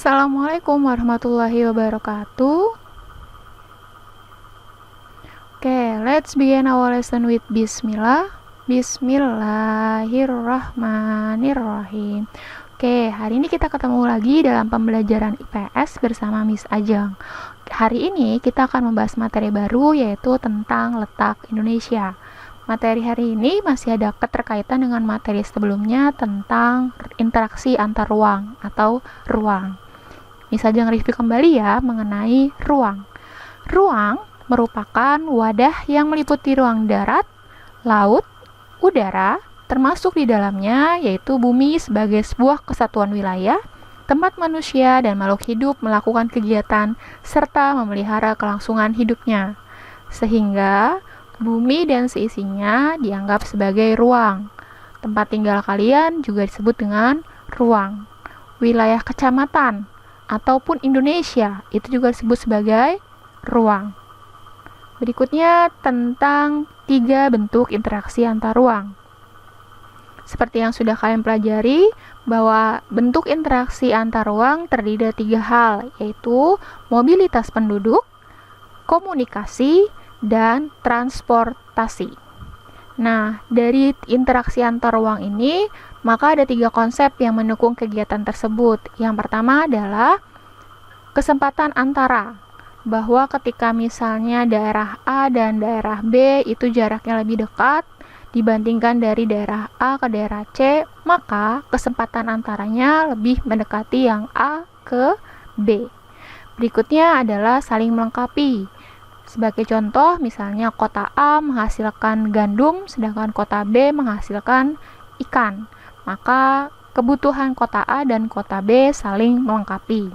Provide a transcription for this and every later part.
Assalamualaikum warahmatullahi wabarakatuh. Let's begin our lesson with Bismillah. Bismillahirrahmanirrahim. Hari ini kita ketemu lagi dalam pembelajaran IPS bersama Miss Ajeng. Hari ini kita akan membahas materi baru, yaitu tentang letak Indonesia. Materi hari ini masih ada keterkaitan dengan materi sebelumnya tentang interaksi antar ruang atau ruang. Misalnya review kembali ya mengenai ruang. Ruang merupakan wadah yang meliputi ruang darat, laut, udara, termasuk di dalamnya yaitu bumi sebagai sebuah kesatuan wilayah, tempat manusia dan makhluk hidup melakukan kegiatan serta memelihara kelangsungan hidupnya. Sehingga bumi dan seisinya dianggap sebagai ruang. Tempat tinggal kalian juga disebut dengan ruang. Wilayah kecamatan ataupun Indonesia itu juga disebut sebagai ruang. Berikutnya tentang 3 bentuk interaksi antar ruang. Seperti yang sudah kalian pelajari, bahwa bentuk interaksi antar ruang terdiri dari 3 hal, yaitu mobilitas penduduk, komunikasi, dan transportasi. Nah, dari interaksi antar ruang ini, maka ada 3 konsep yang mendukung kegiatan tersebut. Yang pertama adalah kesempatan antara, bahwa ketika misalnya daerah A dan daerah B itu jaraknya lebih dekat dibandingkan dari daerah A ke daerah C, maka kesempatan antaranya lebih mendekati yang A ke B. Berikutnya adalah saling melengkapi. Sebagai contoh, misalnya kota A menghasilkan gandum, sedangkan kota B menghasilkan ikan. Maka kebutuhan kota A dan kota B saling melengkapi.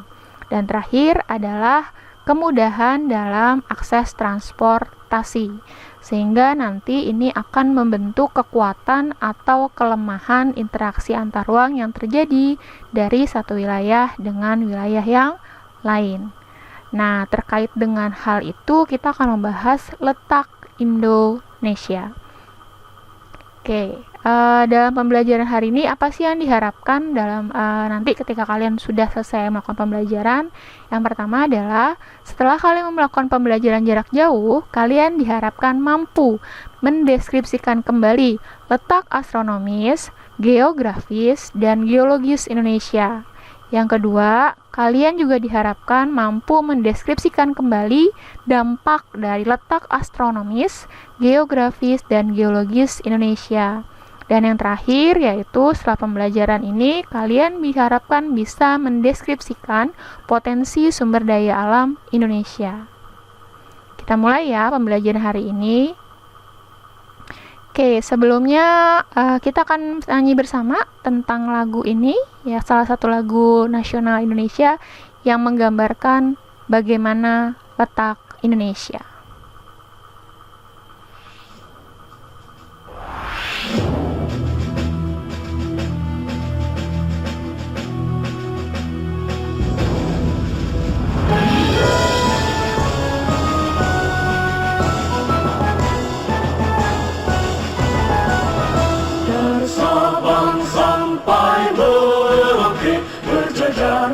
Dan terakhir adalah kemudahan dalam akses transportasi. Sehingga nanti ini akan membentuk kekuatan atau kelemahan interaksi antar ruang yang terjadi dari satu wilayah dengan wilayah yang lain. Nah, terkait dengan hal itu, kita akan membahas letak Indonesia. Dalam pembelajaran hari ini, apa sih yang diharapkan dalam nanti ketika kalian sudah selesai melakukan pembelajaran? Yang pertama adalah, setelah kalian melakukan pembelajaran jarak jauh, kalian diharapkan mampu mendeskripsikan kembali letak astronomis, geografis, dan geologis Indonesia. Yang kedua, kalian juga diharapkan mampu mendeskripsikan kembali dampak dari letak astronomis, geografis, dan geologis Indonesia. Dan yang terakhir, yaitu setelah pembelajaran ini, kalian diharapkan bisa mendeskripsikan potensi sumber daya alam Indonesia. Kita mulai ya pembelajaran hari ini. Sebelumnya kita akan nyanyi bersama tentang lagu ini, ya, salah satu lagu nasional Indonesia yang menggambarkan bagaimana letak Indonesia.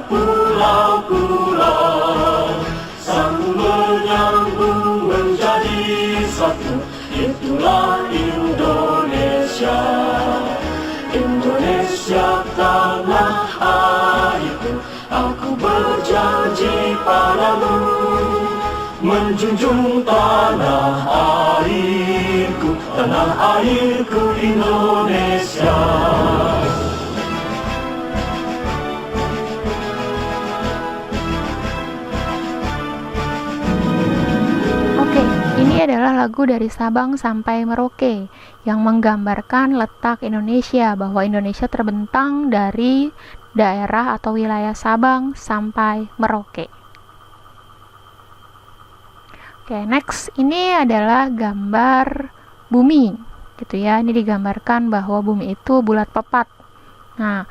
Pulau-pulau sambung menyambung menjadi satu, itulah Indonesia. Indonesia tanah airku, aku berjanji padamu, menjunjung tanah airku Indonesia. Ini adalah lagu dari Sabang sampai Merauke yang menggambarkan letak Indonesia, bahwa Indonesia terbentang dari daerah atau wilayah Sabang sampai Merauke. Next, ini adalah gambar bumi, gitu ya. Ini digambarkan bahwa bumi itu bulat pepat. Nah,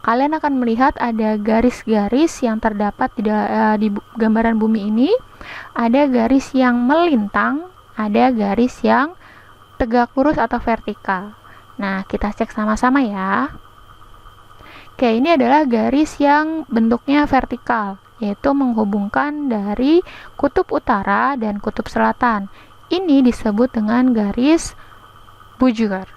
kalian akan melihat ada garis-garis yang terdapat di gambaran bumi ini. Ada garis yang melintang, ada garis yang tegak lurus atau vertikal. Nah, kita cek sama-sama ya. Oke, ini adalah garis yang bentuknya vertikal, yaitu menghubungkan dari kutub utara dan kutub selatan. Ini disebut dengan garis bujur.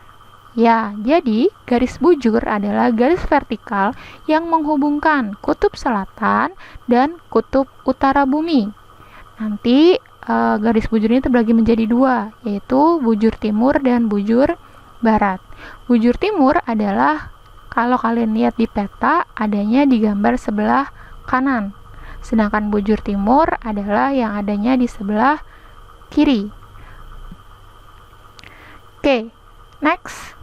Ya, jadi garis bujur adalah garis vertikal yang menghubungkan kutub selatan dan kutub utara bumi. Nanti garis bujur ini terbagi menjadi dua, yaitu bujur timur dan bujur barat. Bujur timur adalah, kalau kalian lihat di peta, adanya di gambar sebelah kanan. Sedangkan bujur timur adalah yang adanya di sebelah kiri. Oke, next.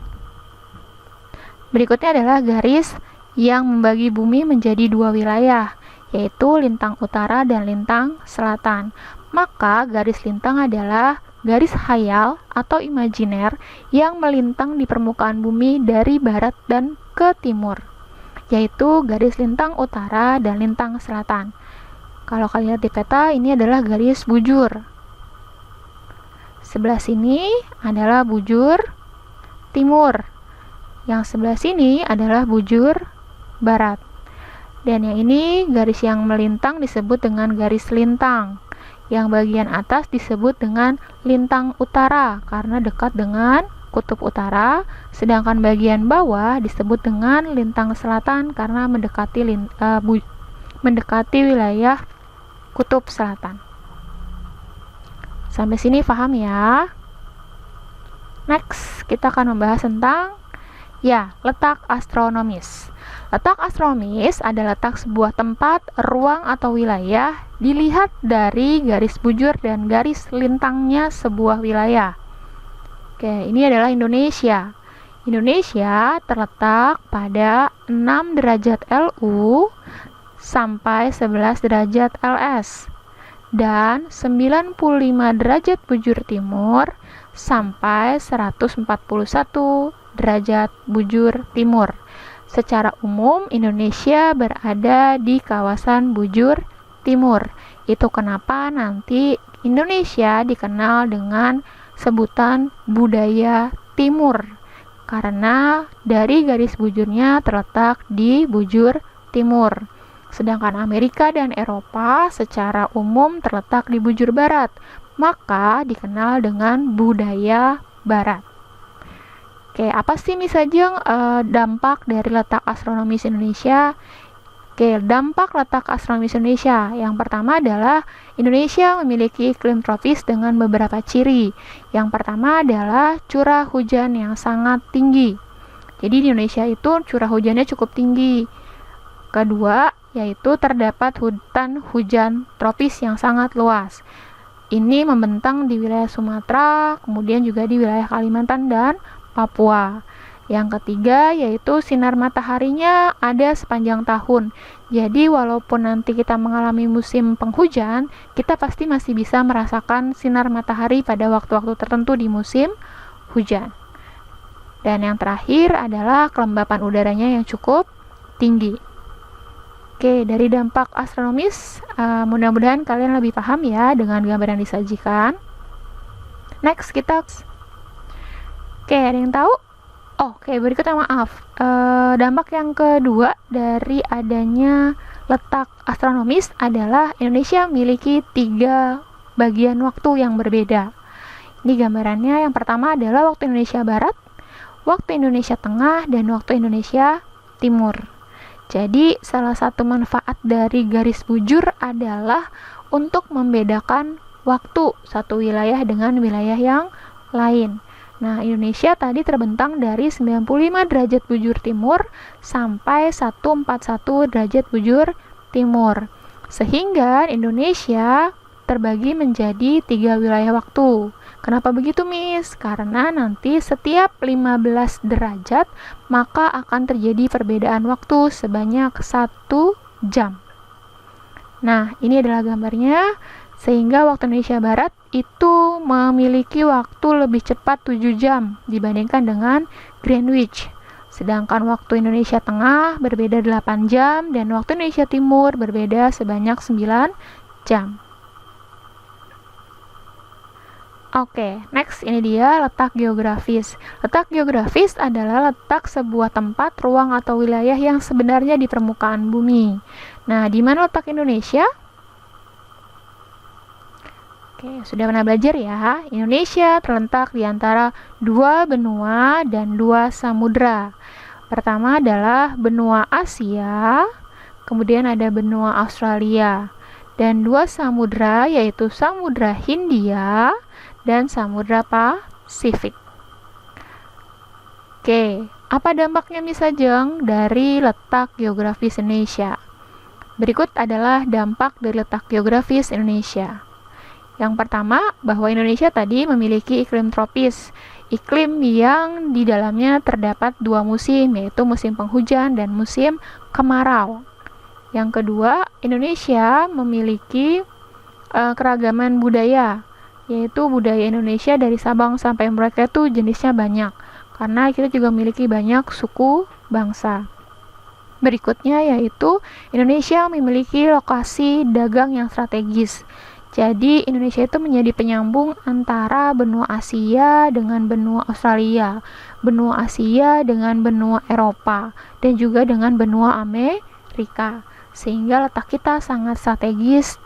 Berikutnya adalah garis yang membagi bumi menjadi dua wilayah, yaitu lintang utara dan lintang selatan. Maka garis lintang adalah garis khayal atau imajiner yang melintang di permukaan bumi dari barat dan ke timur, yaitu garis lintang utara dan lintang selatan. Kalau kalian lihat di peta, ini adalah garis bujur. Sebelah sini adalah bujur timur. Yang sebelah sini adalah bujur barat. Dan yang ini garis yang melintang disebut dengan garis lintang. Yang bagian atas disebut dengan lintang utara karena dekat dengan kutub utara, sedangkan bagian bawah disebut dengan lintang selatan karena mendekati wilayah kutub selatan. Sampai sini paham ya? Next, kita akan membahas tentang letak astronomis. Letak astronomis adalah letak sebuah tempat, ruang atau wilayah dilihat dari garis bujur dan garis lintangnya sebuah wilayah. Oke, ini adalah Indonesia. Indonesia terletak pada 6 derajat LU sampai 11 derajat LS dan 95 derajat bujur timur sampai 141 derajat bujur timur. Secara umum, Indonesia berada di kawasan bujur timur. Itu kenapa nanti Indonesia dikenal dengan sebutan budaya timur, karena dari garis bujurnya terletak di bujur timur. Sedangkan Amerika dan Eropa secara umum terletak di bujur barat, maka dikenal dengan budaya barat. Oke, apa sih misalnya dampak dari letak astronomis Indonesia? Oke, dampak letak astronomis Indonesia. Yang pertama adalah Indonesia memiliki iklim tropis dengan beberapa ciri. Yang pertama adalah curah hujan yang sangat tinggi. Jadi di Indonesia itu curah hujannya cukup tinggi. Kedua, yaitu terdapat hutan hujan tropis yang sangat luas. Ini membentang di wilayah Sumatera, kemudian juga di wilayah Kalimantan dan Papua. Yang ketiga yaitu sinar mataharinya ada sepanjang tahun. Jadi walaupun nanti kita mengalami musim penghujan, kita pasti masih bisa merasakan sinar matahari pada waktu-waktu tertentu di musim hujan. Dan yang terakhir adalah kelembapan udaranya yang cukup tinggi. Oke, dari dampak astronomis, mudah-mudahan kalian lebih paham ya dengan gambar yang disajikan. Next, kita Oke, ada yang tahu? Oke, berikutnya maaf. Dampak yang kedua dari adanya letak astronomis adalah Indonesia memiliki 3 bagian waktu yang berbeda. Ini gambarannya, yang pertama adalah waktu Indonesia Barat, waktu Indonesia Tengah, dan waktu Indonesia Timur. Jadi, salah satu manfaat dari garis bujur adalah untuk membedakan waktu satu wilayah dengan wilayah yang lain. Nah, Indonesia tadi terbentang dari 95 derajat bujur timur sampai 141 derajat bujur timur. Sehingga Indonesia terbagi menjadi 3 wilayah waktu. Kenapa begitu, Miss? Karena nanti setiap 15 derajat maka akan terjadi perbedaan waktu sebanyak 1 jam. Nah, ini adalah gambarnya. Sehingga waktu Indonesia Barat itu memiliki waktu lebih cepat 7 jam dibandingkan dengan Greenwich. Sedangkan waktu Indonesia Tengah berbeda 8 jam dan waktu Indonesia Timur berbeda sebanyak 9 jam. Oke, next ini dia letak geografis. Letak geografis adalah letak sebuah tempat, ruang atau wilayah yang sebenarnya di permukaan bumi. Nah, di mana letak Indonesia? Oke, sudah pernah belajar ya. Indonesia terletak di antara dua benua dan dua samudra. Pertama adalah benua Asia, kemudian ada benua Australia. Dan dua samudra yaitu Samudra Hindia dan Samudra Pasifik. Oke, apa dampaknya Miss Ajeng dari letak geografis Indonesia? Berikut adalah dampak dari letak geografis Indonesia. Yang pertama, bahwa Indonesia tadi memiliki iklim tropis, iklim yang di dalamnya terdapat dua musim, yaitu musim penghujan dan musim kemarau. Yang kedua, Indonesia memiliki keragaman budaya, yaitu budaya Indonesia dari Sabang sampai Merauke itu jenisnya banyak, karena kita juga memiliki banyak suku bangsa. Berikutnya yaitu Indonesia memiliki lokasi dagang yang strategis. Jadi Indonesia itu menjadi penyambung antara benua Asia dengan benua Australia, benua Asia dengan benua Eropa, dan juga dengan benua Amerika. Sehingga letak kita sangat strategis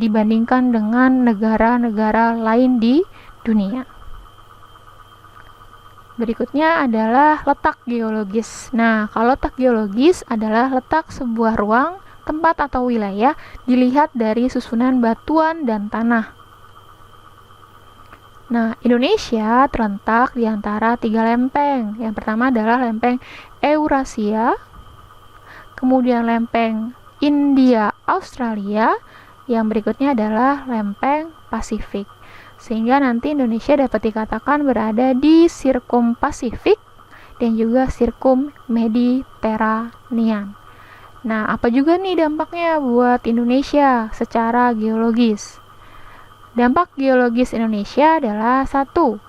dibandingkan dengan negara-negara lain di dunia. Berikutnya adalah letak geologis. Nah, kalau letak geologis adalah letak sebuah ruang, tempat atau wilayah dilihat dari susunan batuan dan tanah. Nah, Indonesia terletak di antara 3 lempeng. Yang pertama adalah lempeng Eurasia, kemudian lempeng India Australia, yang berikutnya adalah lempeng Pasifik. Sehingga nanti Indonesia dapat dikatakan berada di sirkum Pasifik dan juga sirkum Mediterranean. Nah, apa juga nih dampaknya buat Indonesia secara geologis? Dampak geologis Indonesia adalah 1.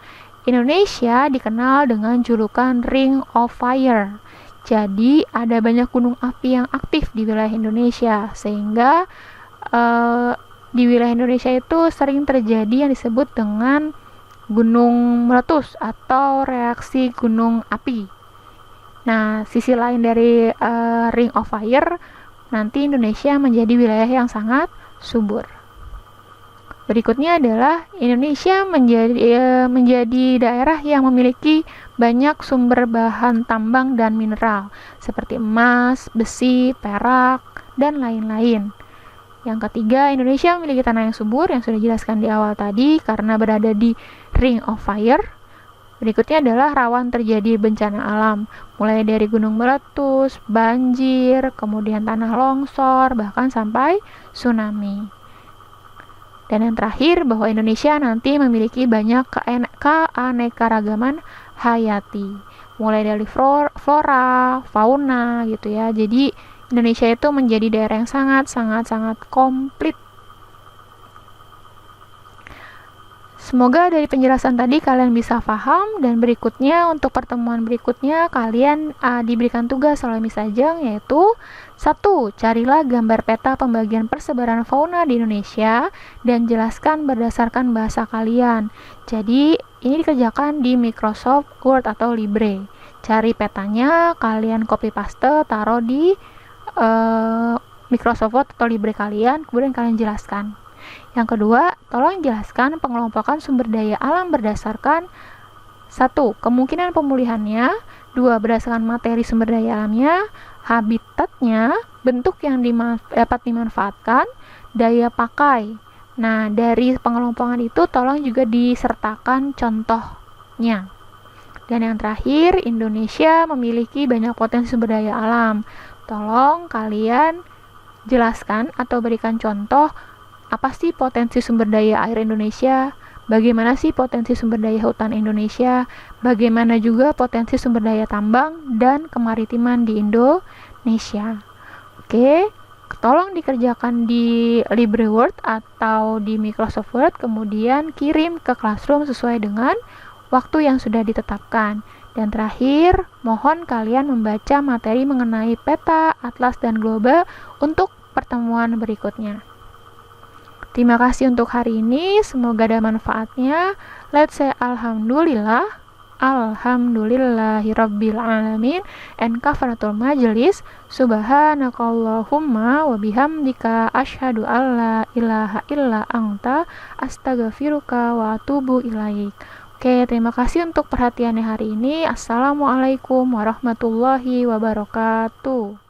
Indonesia dikenal dengan julukan Ring of Fire. Jadi, ada banyak gunung api yang aktif di wilayah Indonesia, sehingga di wilayah Indonesia itu sering terjadi yang disebut dengan gunung meletus atau reaksi gunung api. Nah, sisi lain dari Ring of Fire, nanti Indonesia menjadi wilayah yang sangat subur. Berikutnya adalah Indonesia menjadi daerah yang memiliki banyak sumber bahan tambang dan mineral, seperti emas, besi, perak, dan lain-lain. Yang ketiga, Indonesia memiliki tanah yang subur, yang sudah dijelaskan di awal tadi, karena berada di Ring of Fire. Berikutnya adalah rawan terjadi bencana alam, mulai dari gunung meletus, banjir, kemudian tanah longsor, bahkan sampai tsunami. Dan yang terakhir, bahwa Indonesia nanti memiliki banyak keanekaragaman hayati, mulai dari flora, fauna gitu ya. Jadi Indonesia itu menjadi daerah yang sangat komplit. Semoga dari penjelasan tadi kalian bisa paham, dan berikutnya untuk pertemuan berikutnya kalian diberikan tugas oleh Miss Ajeng, yaitu 1. Carilah gambar peta pembagian persebaran fauna di Indonesia dan jelaskan berdasarkan bahasa kalian. Jadi ini dikerjakan di Microsoft Word atau Libre. Cari petanya, kalian copy paste, taruh di Microsoft Word atau Libre kalian, kemudian kalian jelaskan. Yang kedua, tolong jelaskan pengelompokan sumber daya alam berdasarkan 1. Kemungkinan pemulihannya, 2. Berdasarkan materi sumber daya alamnya, habitatnya, bentuk yang dapat dimanfaatkan, daya pakai. Nah, dari pengelompokan itu tolong juga disertakan contohnya. Dan yang terakhir, Indonesia memiliki banyak potensi sumber daya alam. Tolong kalian jelaskan atau berikan contoh apa sih potensi sumber daya air Indonesia, bagaimana sih potensi sumber daya hutan Indonesia, bagaimana juga potensi sumber daya tambang dan kemaritiman di Indonesia. Oke, tolong dikerjakan di LibreWord atau di Microsoft Word, kemudian kirim ke Classroom sesuai dengan waktu yang sudah ditetapkan. Dan terakhir, mohon kalian membaca materi mengenai peta, atlas, dan globe untuk pertemuan berikutnya. Terima kasih untuk hari ini, semoga ada manfaatnya. Let's say alhamdulillah. Alhamdulillahirabbil alamin and kafaratul majelis. Subhanakallahumma wa bihamdika asyhadu alla ilaha illa anta astaghfiruka wa atubu ilaik. Oke, terima kasih untuk perhatiannya hari ini. Assalamualaikum warahmatullahi wabarakatuh.